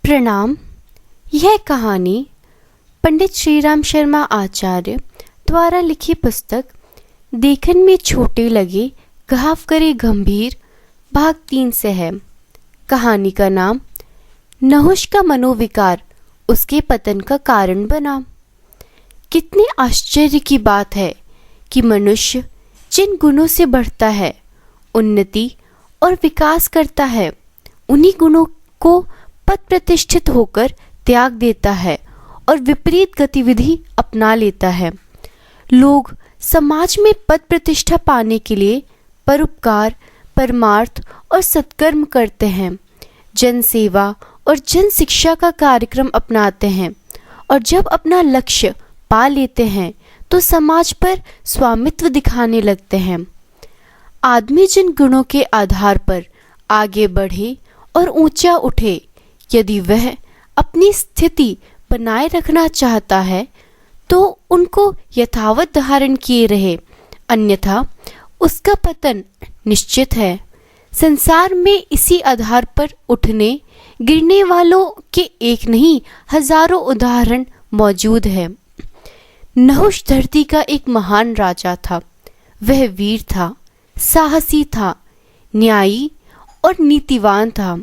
प्रणाम। यह कहानी पंडित श्रीराम शर्मा आचार्य द्वारा लिखी पुस्तक देखन में छोटे लगे घाव करे गंभीर भाग 3 से है। कहानी का नाम नहुष का मनोविकार उसके पतन का कारण बना। कितने आश्चर्य की बात है कि मनुष्य जिन गुणों से बढ़ता है, उन्नति और विकास करता है, उन्हीं गुणों को पद प्रतिष्ठित होकर त्याग देता है और विपरीत गतिविधि अपना लेता है। लोग समाज में पद प्रतिष्ठा पाने के लिए परोपकार, परमार्थ और सत्कर्म करते हैं, जन सेवा और जन शिक्षा का कार्यक्रम अपनाते हैं और जब अपना लक्ष्य पा लेते हैं तो समाज पर स्वामित्व दिखाने लगते हैं। आदमी जिन गुणों के आधार पर आगे बढ़े और ऊंचा उठे, यदि वह अपनी स्थिति बनाए रखना चाहता है तो उनको यथावत धारण किए रहे, अन्यथा उसका पतन निश्चित है। संसार में इसी आधार पर उठने गिरने वालों के एक नहीं हजारों उदाहरण मौजूद है। नहुष धरती का एक महान राजा था। वह वीर था, साहसी था, न्यायी और नीतिवान था।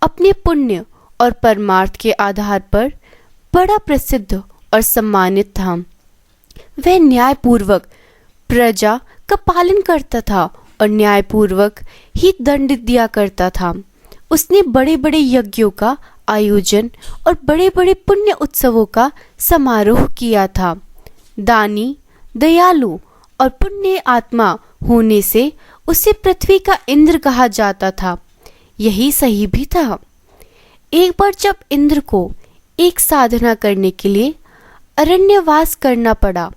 अपने पुण्य और परमार्थ के आधार पर बड़ा प्रसिद्ध और सम्मानित था। वह न्यायपूर्वक प्रजा का पालन करता था और न्यायपूर्वक ही दंड दिया करता था। उसने बड़े बड़े यज्ञों का आयोजन और बड़े बड़े पुण्य उत्सवों का समारोह किया था। दानी, दयालु और पुण्य आत्मा होने से उसे पृथ्वी का इंद्र कहा जाता था। यही सही भी था। एक बार जब इंद्र को एक साधना करने के लिए अरण्यवास करना पड़ा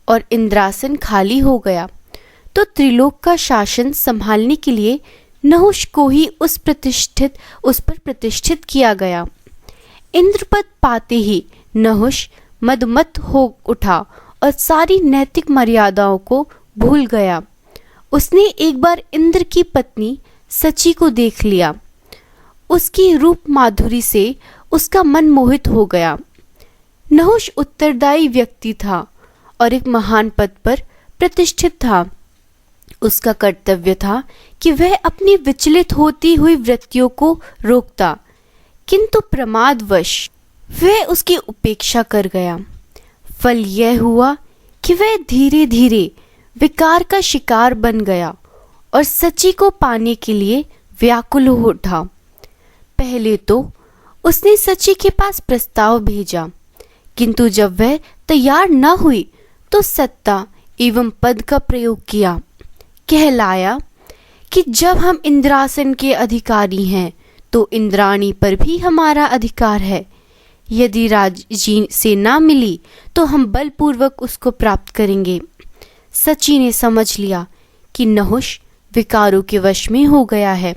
और इंद्रासन खाली हो गया, तो त्रिलोक का शासन संभालने के लिए नहुष को ही उस पर प्रतिष्ठित किया गया। इंद्रपद पाते ही नहुष मदमत्त हो उठा और सारी नैतिक मर्यादाओं को भूल गया। उसने एक बार इंद्र की पत्नी सची को देख लिया। उसकी रूप माधुरी से उसका मन मोहित हो गया। नहुष उत्तरदायी व्यक्ति था और एक महान पद पर प्रतिष्ठित था। उसका कर्तव्य था कि वह अपनी विचलित होती हुई वृत्तियों को रोकता, किंतु प्रमादवश वह उसकी उपेक्षा कर गया। फल यह हुआ कि वह धीरे धीरे विकार का शिकार बन गया और सची को पाने के लिए व्याकुल हो उठा। पहले तो उसने सची के पास प्रस्ताव भेजा, किंतु जब वह तैयार न हुई तो सत्ता एवं पद का प्रयोग किया। कहलाया कि जब हम इंद्रासन के अधिकारी हैं तो इंद्राणी पर भी हमारा अधिकार है। यदि राजी से ना मिली तो हम बलपूर्वक उसको प्राप्त करेंगे। सची ने समझ लिया कि नहुष विकारों के वश में हो गया है।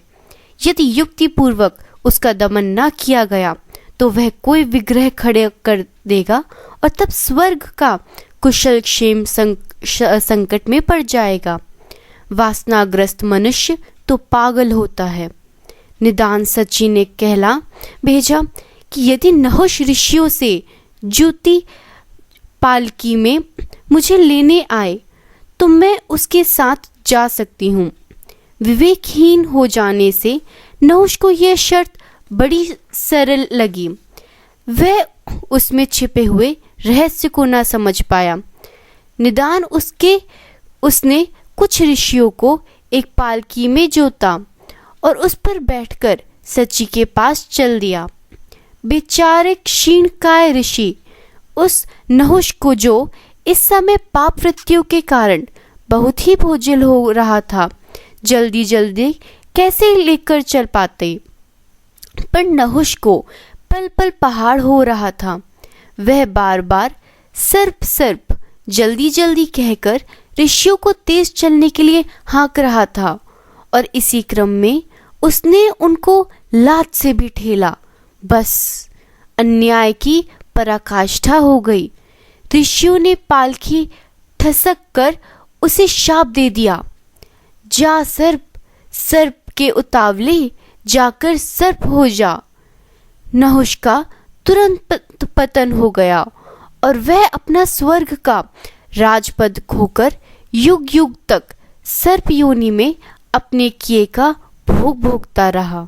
यदि युक्ति पूर्वक उसका दमन न किया गया तो वह कोई विग्रह खड़े कर देगा और तब स्वर्ग का कुशल क्षेम संकट में पड़ जाएगा। वासनाग्रस्त मनुष्य तो पागल होता है। निदान सची ने कहला भेजा कि यदि नहुष ऋषियों से जूती पालकी में मुझे लेने आए तो मैं उसके साथ जा सकती हूँ। विवेकहीन हो जाने से नहुष को यह शर्त बड़ी सरल लगी। वह उसमें छिपे हुए रहस्य को न समझ पाया। निदान उसने कुछ ऋषियों को एक पालकी में जोता और उस पर बैठकर सची के पास चल दिया। बेचारे क्षीणकाय ऋषि उस नहुष को, जो इस समय पाप वृत्तियों के कारण बहुत ही बोझिल हो रहा था, जल्दी जल्दी कैसे लेकर चल पाते। पर नहुष को पल पल पहाड़ हो रहा था। वह बार बार सर्प सर्प जल्दी जल्दी कहकर ऋषियों को तेज चलने के लिए हाँक रहा था और इसी क्रम में उसने उनको लात से भी ठेला। बस अन्याय की पराकाष्ठा हो गई। ऋषियों ने पालकी ठसक कर उसे शाप दे दिया, जा सर्प, सर्प के उतावले जाकर सर्प हो जा। नहुष का तुरंत पतन हो गया और वह अपना स्वर्ग का राजपद खोकर युग युग तक सर्प योनि में अपने किए का भोग भोगता रहा।